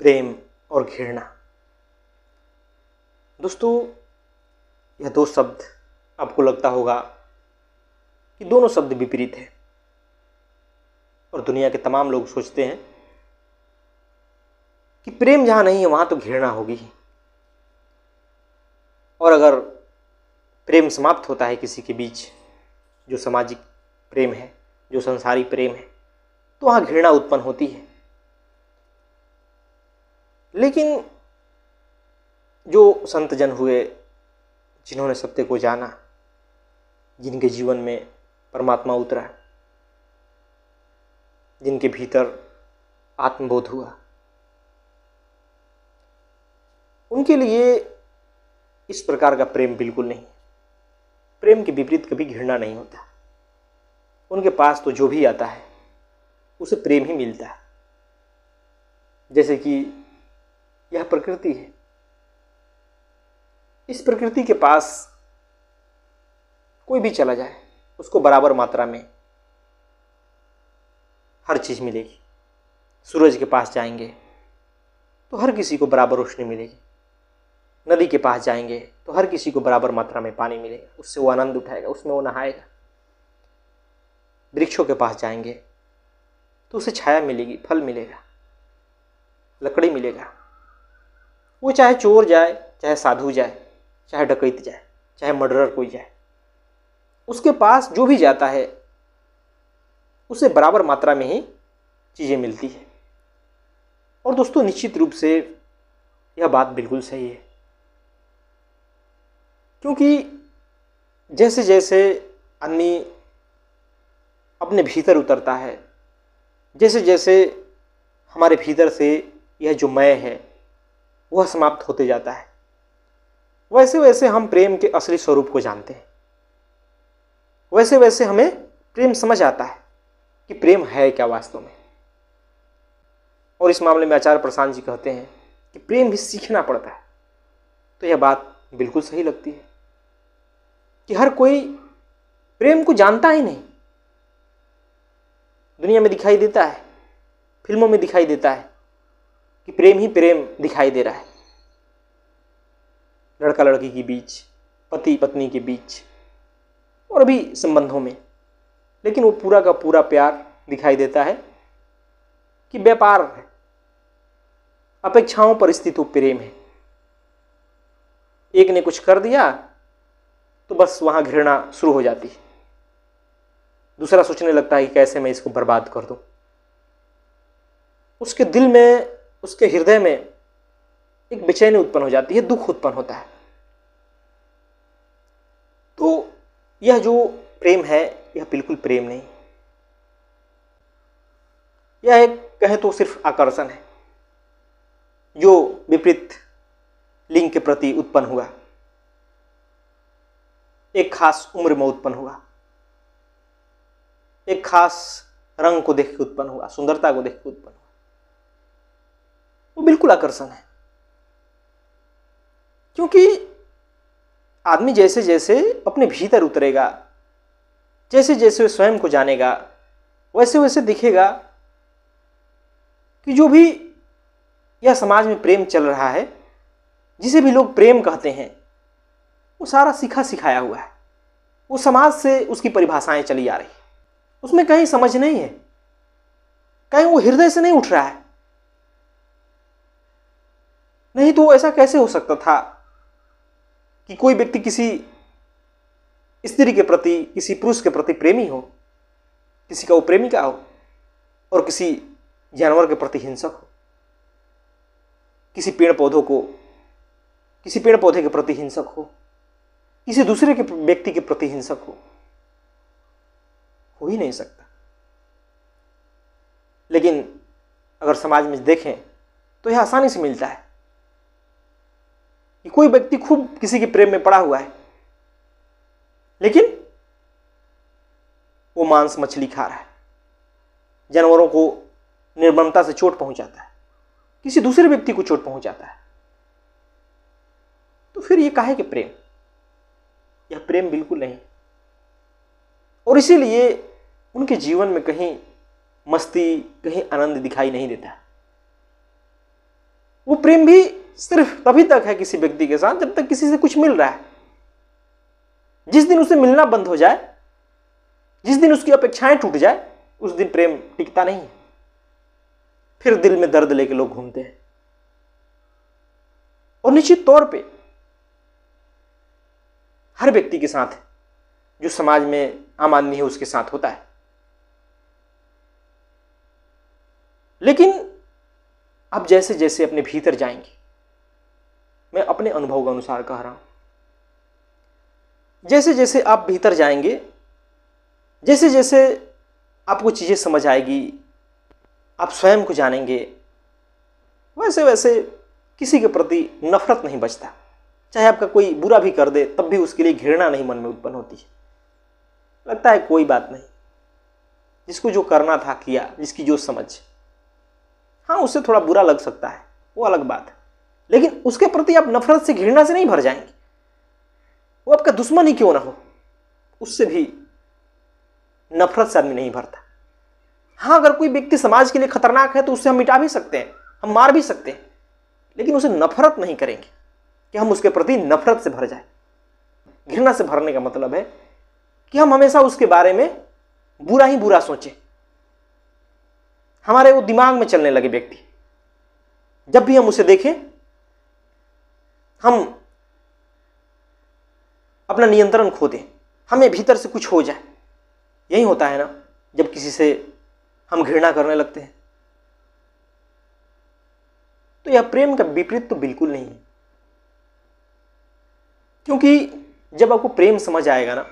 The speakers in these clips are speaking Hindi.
प्रेम और घृणा। दोस्तों, यह दो शब्द आपको लगता होगा कि दोनों शब्द विपरीत हैं और दुनिया के तमाम लोग सोचते हैं कि प्रेम जहाँ नहीं है वहाँ तो घृणा होगी ही। और अगर प्रेम समाप्त होता है किसी के बीच, जो सामाजिक प्रेम है, जो संसारी प्रेम है, तो वहाँ घृणा उत्पन्न होती है। लेकिन जो संत जन हुए, जिन्होंने सत्य को जाना, जिनके जीवन में परमात्मा उतरा, जिनके भीतर आत्मबोध हुआ, उनके लिए इस प्रकार का प्रेम बिल्कुल नहीं। प्रेम के विपरीत कभी घृणा नहीं होता। उनके पास तो जो भी आता है उसे प्रेम ही मिलता है। जैसे कि यह प्रकृति है, इस प्रकृति के पास कोई भी चला जाए उसको बराबर मात्रा में हर चीज़ मिलेगी। सूरज के पास जाएंगे तो हर किसी को बराबर रोशनी मिलेगी। नदी के पास जाएंगे तो हर किसी को बराबर मात्रा में पानी मिलेगा, उससे वो आनंद उठाएगा, उसमें वो नहाएगा। वृक्षों के पास जाएंगे तो उसे छाया मिलेगी, फल मिलेगा, लकड़ी मिलेगा। वो चाहे चोर जाए, चाहे साधु जाए, चाहे डकैत जाए, चाहे मर्डरर कोई जाए, उसके पास जो भी जाता है उसे बराबर मात्रा में ही चीज़ें मिलती है। और दोस्तों, निश्चित रूप से यह बात बिल्कुल सही है, क्योंकि जैसे जैसे आदमी अपने भीतर उतरता है, जैसे जैसे हमारे भीतर से यह जो मैं है वह समाप्त होते जाता है, वैसे वैसे हम प्रेम के असली स्वरूप को जानते हैं। वैसे वैसे हमें प्रेम समझ आता है कि प्रेम है क्या वास्तव में। और इस मामले में आचार्य प्रशांत जी कहते हैं कि प्रेम भी सीखना पड़ता है। तो यह बात बिल्कुल सही लगती है कि हर कोई प्रेम को जानता ही नहीं। दुनिया में दिखाई देता है, फिल्मों में दिखाई देता है कि प्रेम ही प्रेम दिखाई दे रहा है, लड़का लड़की के बीच, पति पत्नी के बीच और भी संबंधों में। लेकिन वो पूरा का पूरा प्यार दिखाई देता है कि व्यापार है, अपेक्षाओं पर स्थित वो प्रेम है। एक ने कुछ कर दिया तो बस वहां घृणा शुरू हो जाती है। दूसरा सोचने लगता है कि कैसे मैं इसको बर्बाद कर दूं। उसके दिल में, उसके हृदय में एक बेचैनी उत्पन्न हो जाती है, दुख उत्पन्न होता है। तो यह जो प्रेम है यह बिल्कुल प्रेम नहीं, यह एक कहें तो सिर्फ आकर्षण है जो विपरीत लिंग के प्रति उत्पन्न हुआ, एक खास उम्र में उत्पन्न हुआ, एक खास रंग को देख के उत्पन्न हुआ, सुंदरता को देख के उत्पन्न हुआ। वो बिल्कुल आकर्षण है, क्योंकि आदमी जैसे जैसे अपने भीतर उतरेगा, जैसे जैसे वो स्वयं को जानेगा, वैसे वैसे दिखेगा कि जो भी यह समाज में प्रेम चल रहा है, जिसे भी लोग प्रेम कहते हैं, वो सारा सीखा सिखाया हुआ है। वो समाज से उसकी परिभाषाएं चली आ रही, उसमें कहीं समझ नहीं है, कहीं वो हृदय से नहीं उठ रहा है। नहीं तो ऐसा कैसे हो सकता था कि कोई व्यक्ति किसी स्त्री के प्रति, किसी पुरुष के प्रति प्रेमी हो, किसी का वो प्रेमिका हो, और किसी जानवर के प्रति हिंसक हो, किसी पेड़ पौधे के प्रति हिंसक हो, किसी दूसरे के व्यक्ति के प्रति हिंसक हो ही नहीं सकता। लेकिन अगर समाज में देखें तो यह आसानी से मिलता है कि कोई व्यक्ति खूब किसी के प्रेम में पड़ा हुआ है, लेकिन वो मांस मछली खा रहा है, जानवरों को निर्ममता से चोट पहुंचाता है, किसी दूसरे व्यक्ति को चोट पहुंचाता है। तो फिर ये काहे कि प्रेम? यह प्रेम बिल्कुल नहीं। और इसीलिए उनके जीवन में कहीं मस्ती, कहीं आनंद दिखाई नहीं देता। वो प्रेम भी सिर्फ तभी तक है किसी व्यक्ति के साथ जब तक किसी से कुछ मिल रहा है। जिस दिन उसे मिलना बंद हो जाए, जिस दिन उसकी अपेक्षाएं टूट जाए, उस दिन प्रेम टिकता नहीं है। फिर दिल में दर्द लेके लोग घूमते हैं। और निश्चित तौर पे हर व्यक्ति के साथ जो समाज में आम आदमी है उसके साथ होता है। लेकिन आप जैसे जैसे अपने भीतर जाएंगे, मैं अपने अनुभव के अनुसार कह रहा हूं, जैसे जैसे आप भीतर जाएंगे, जैसे जैसे आपको चीजें समझ आएगी, आप स्वयं को जानेंगे, वैसे वैसे किसी के प्रति नफरत नहीं बचता। चाहे आपका कोई बुरा भी कर दे तब भी उसके लिए घृणा नहीं मन में उत्पन्न होती है। लगता है कोई बात नहीं, जिसको जो करना था किया, जिसकी जो समझ। हाँ, उससे थोड़ा बुरा लग सकता है, वो अलग बात है, लेकिन उसके प्रति आप नफरत से, घृणा से नहीं भर जाएंगे। वो आपका दुश्मन ही क्यों ना हो, उससे भी नफरत से आदमी नहीं भरता। हाँ, अगर कोई व्यक्ति समाज के लिए खतरनाक है तो उससे हम मिटा भी सकते हैं, हम मार भी सकते हैं, लेकिन उसे नफरत नहीं करेंगे कि हम उसके प्रति नफरत से भर जाए। घृणा से भरने का मतलब है कि हम हमेशा उसके बारे में बुरा ही बुरा सोचें। हमारे वो दिमाग में चलने लगे व्यक्ति, जब भी हम उसे देखें हम अपना नियंत्रण खो दें, हमें भीतर से कुछ हो जाए। यही होता है ना जब किसी से हम घृणा करने लगते हैं। तो यह प्रेम का विपरीत तो बिल्कुल नहीं है, क्योंकि जब आपको प्रेम समझ आएगा ना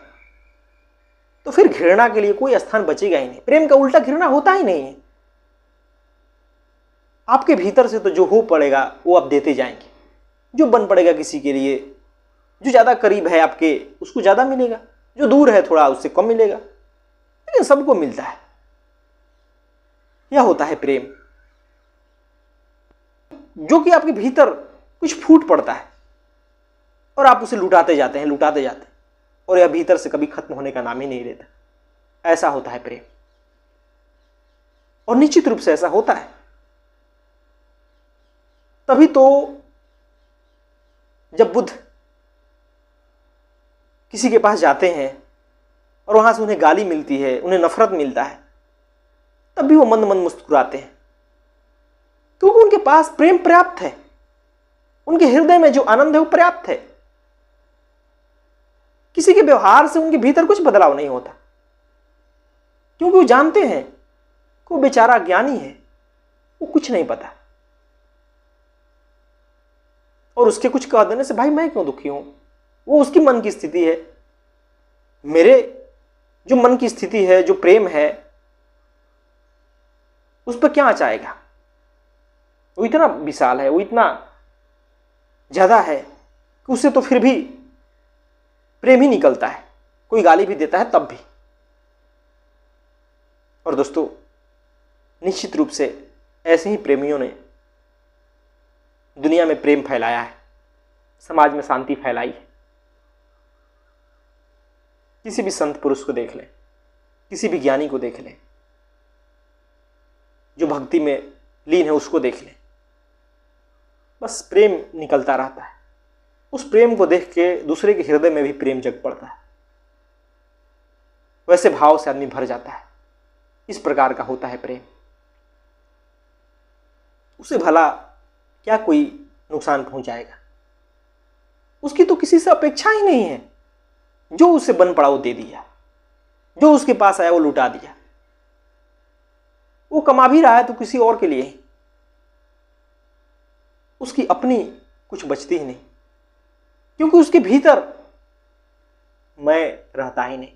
तो फिर घृणा के लिए कोई स्थान बचेगा ही नहीं। प्रेम का उल्टा घृणा होता ही नहीं है। आपके भीतर से तो जो हो पड़ेगा वो आप देते जाएंगे। जो बन पड़ेगा किसी के लिए, जो ज्यादा करीब है आपके उसको ज्यादा मिलेगा, जो दूर है थोड़ा उससे कम मिलेगा, लेकिन सबको मिलता है। यह होता है प्रेम, जो कि आपके भीतर कुछ फूट पड़ता है और आप उसे लुटाते जाते हैं, लुटाते जाते हैं, और यह भीतर से कभी खत्म होने का नाम ही नहीं लेता। ऐसा होता है प्रेम, और निश्चित रूप से ऐसा होता है। तभी तो जब बुद्ध किसी के पास जाते हैं और वहां से उन्हें गाली मिलती है, उन्हें नफरत मिलता है, तब भी वो मंद मंद मुस्कुराते हैं, क्योंकि उनके पास प्रेम पर्याप्त है। उनके हृदय में जो आनंद है वो पर्याप्त है। किसी के व्यवहार से उनके भीतर कुछ बदलाव नहीं होता, क्योंकि वो जानते हैं कि वो बेचारा ज्ञानी है, वो कुछ नहीं पता, और उसके कुछ कह देने से भाई मैं क्यों दुखी हूं, वो उसकी मन की स्थिति है। मेरे जो मन की स्थिति है, जो प्रेम है, उस पर क्या आचाएगा। वो इतना विशाल है, वो इतना ज्यादा है कि उससे तो फिर भी प्रेम ही निकलता है, कोई गाली भी देता है तब भी। और दोस्तों, निश्चित रूप से ऐसे ही प्रेमियों ने दुनिया में प्रेम फैलाया है, समाज में शांति फैलाई है। किसी भी संत पुरुष को देख लें, किसी भी ज्ञानी को देख लें, जो भक्ति में लीन है उसको देख लें, बस प्रेम निकलता रहता है। उस प्रेम को देख के दूसरे के हृदय में भी प्रेम जग पड़ता है, वैसे भाव से आदमी भर जाता है। इस प्रकार का होता है प्रेम। उसे भला क्या कोई नुकसान पहुंचाएगा, उसकी तो किसी से अपेक्षा ही नहीं है। जो उसे बन पड़ा वो दे दिया, जो उसके पास आया वो लुटा दिया। वो कमा भी रहा है तो किसी और के लिए ही, उसकी अपनी कुछ बचती ही नहीं, क्योंकि उसके भीतर मैं रहता ही नहीं।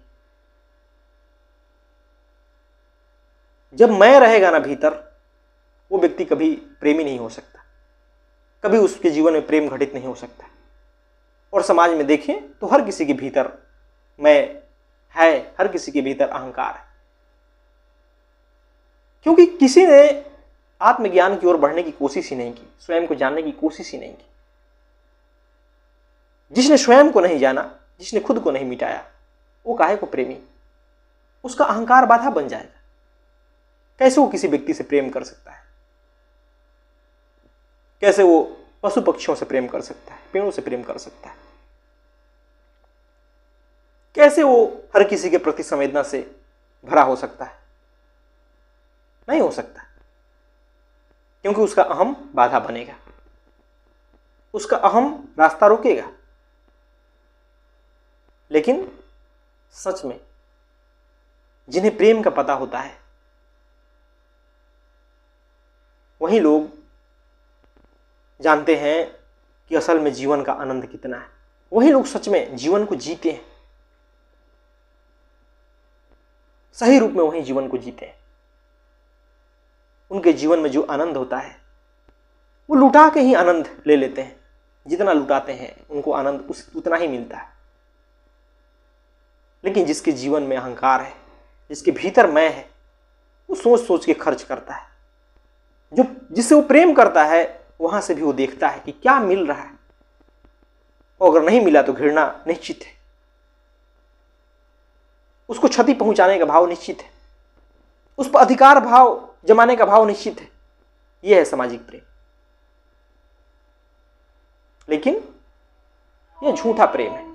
जब मैं रहेगा ना भीतर, वो व्यक्ति कभी प्रेमी नहीं हो सकता, कभी उसके जीवन में प्रेम घटित नहीं हो सकता। और समाज में देखें तो हर किसी के भीतर मैं है, हर किसी के भीतर अहंकार है, क्योंकि किसी ने आत्मज्ञान की ओर बढ़ने की कोशिश ही नहीं की, स्वयं को जानने की कोशिश ही नहीं की। जिसने स्वयं को नहीं जाना, जिसने खुद को नहीं मिटाया, वो काहे को प्रेमी। उसका अहंकार बाधा बन जाएगा। कैसे वो किसी व्यक्ति से प्रेम कर सकता है। कैसे वो पशु पक्षियों से प्रेम कर सकता है, पेड़ों से प्रेम कर सकता है, कैसे वो हर किसी के प्रति संवेदना से भरा हो सकता है? नहीं हो सकता, क्योंकि उसका अहम बाधा बनेगा, उसका अहम रास्ता रोकेगा। लेकिन सच में जिन्हें प्रेम का पता होता है वही लोग जानते हैं कि असल में जीवन का आनंद कितना है। वही लोग सच में जीवन को जीते हैं, सही रूप में वही जीवन को जीते हैं। उनके जीवन में जो आनंद होता है वो लुटा के ही आनंद ले लेते हैं। जितना लुटाते हैं उनको आनंद उतना ही मिलता है। लेकिन जिसके जीवन में अहंकार है, जिसके भीतर मैं है, वो सोच सोच के खर्च करता है। जो जिससे वो प्रेम करता है वहां से भी वो देखता है कि क्या मिल रहा है, और अगर नहीं मिला तो घृणा निश्चित है, उसको क्षति पहुंचाने का भाव निश्चित है, उस पर अधिकार भाव जमाने का भाव निश्चित है। यह है सामाजिक प्रेम। लेकिन यह झूठा प्रेम है,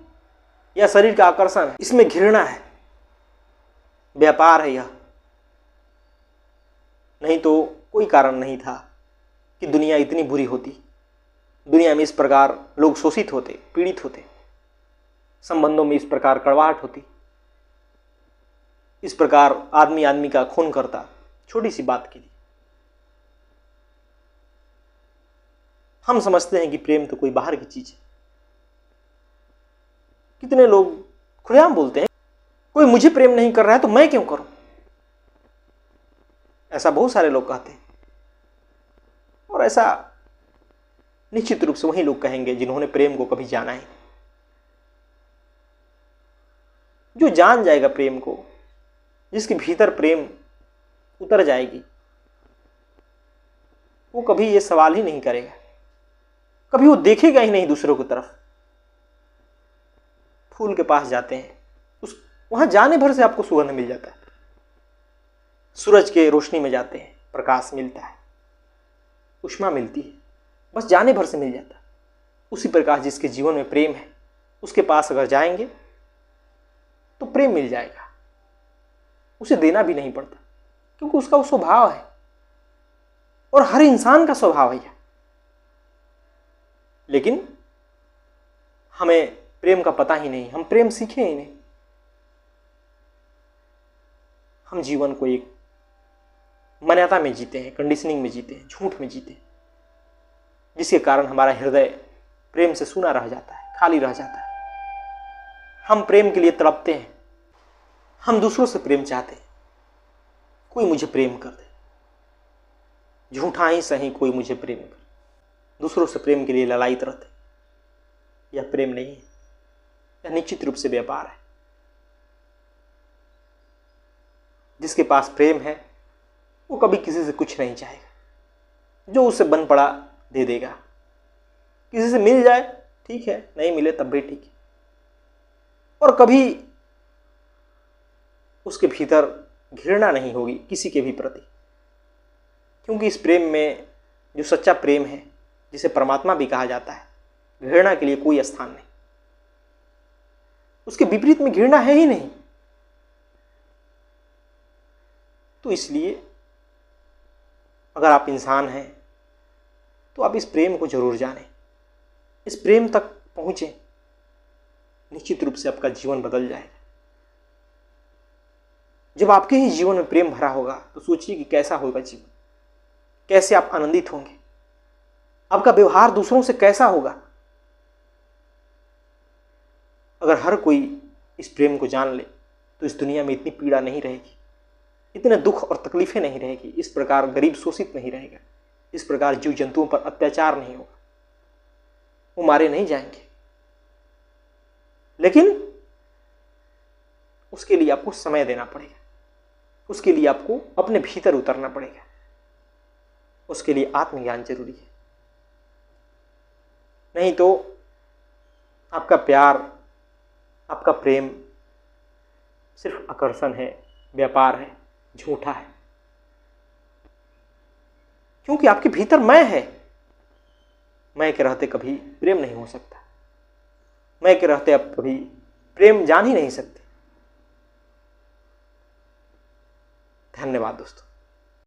यह शरीर का आकर्षण है, इसमें घृणा है, व्यापार है यह। नहीं तो कोई कारण नहीं था कि दुनिया इतनी बुरी होती, दुनिया में इस प्रकार लोग शोषित होते, पीड़ित होते, संबंधों में इस प्रकार कड़वाहट होती, इस प्रकार आदमी आदमी का खून करता छोटी सी बात के लिए। हम समझते हैं कि प्रेम तो कोई बाहर की चीज है। कितने लोग खुलेआम बोलते हैं, कोई मुझे प्रेम नहीं कर रहा है तो मैं क्यों करूं? ऐसा बहुत सारे लोग कहते हैं, और ऐसा निश्चित रूप से वही लोग कहेंगे जिन्होंने प्रेम को कभी जाना है। जो जान जाएगा प्रेम को, जिसके भीतर प्रेम उतर जाएगी, वो कभी ये सवाल ही नहीं करेगा, कभी वो देखेगा ही नहीं दूसरों की तरफ। फूल के पास जाते हैं, वहां जाने भर से आपको सुगंध मिल जाता है। सूरज के रोशनी में जाते हैं, प्रकाश मिलता है, उष्मा मिलती है, बस जाने भर से मिल जाता है। उसी प्रकार जिसके जीवन में प्रेम है, उसके पास अगर जाएंगे तो प्रेम मिल जाएगा। उसे देना भी नहीं पड़ता, क्योंकि उसका वो स्वभाव है, और हर इंसान का स्वभाव है। लेकिन हमें प्रेम का पता ही नहीं, हम प्रेम सीखे ही नहीं। हम जीवन को एक मान्यता में जीते हैं, कंडीशनिंग में जीते हैं, झूठ में जीते हैं, जिसके कारण हमारा हृदय प्रेम से सूना रह जाता है, खाली रह जाता है। हम प्रेम के लिए तड़पते हैं, हम दूसरों से प्रेम चाहते हैं, कोई मुझे प्रेम कर दे, झूठा ही सही कोई मुझे प्रेम कर। दूसरों से प्रेम के लिए ललायित रहते। यह प्रेम नहीं है, यह निश्चित रूप से व्यापार है। जिसके पास प्रेम है वो कभी किसी से कुछ नहीं चाहेगा, जो उसे बन पड़ा दे देगा। किसी से मिल जाए ठीक है, नहीं मिले तब भी ठीक है, और कभी उसके भीतर घृणा नहीं होगी किसी के भी प्रति, क्योंकि इस प्रेम में जो सच्चा प्रेम है, जिसे परमात्मा भी कहा जाता है, घृणा के लिए कोई स्थान नहीं। उसके विपरीत में घृणा है ही नहीं। तो इसलिए अगर आप इंसान हैं तो आप इस प्रेम को जरूर जानें, इस प्रेम तक पहुंचे, निश्चित रूप से आपका जीवन बदल जाएगा। जब आपके ही जीवन में प्रेम भरा होगा तो सोचिए कि कैसा होगा जीवन, कैसे आप आनंदित होंगे, आपका व्यवहार दूसरों से कैसा होगा। अगर हर कोई इस प्रेम को जान ले तो इस दुनिया में इतनी पीड़ा नहीं रहेगी, इतने दुख और तकलीफें नहीं रहेगी, इस प्रकार गरीब शोषित नहीं रहेगा, इस प्रकार जीव जंतुओं पर अत्याचार नहीं होगा, वो मारे नहीं जाएंगे। लेकिन उसके लिए आपको समय देना पड़ेगा, उसके लिए आपको अपने भीतर उतरना पड़ेगा, उसके लिए आत्मज्ञान जरूरी है। नहीं तो आपका प्यार, आपका प्रेम सिर्फ आकर्षण है, व्यापार है, झूठा है। क्योंकि आपके भीतर मैं है, मैं के रहते कभी प्रेम नहीं हो सकता, मैं के रहते आप कभी प्रेम जान ही नहीं सकते। धन्यवाद दोस्तों।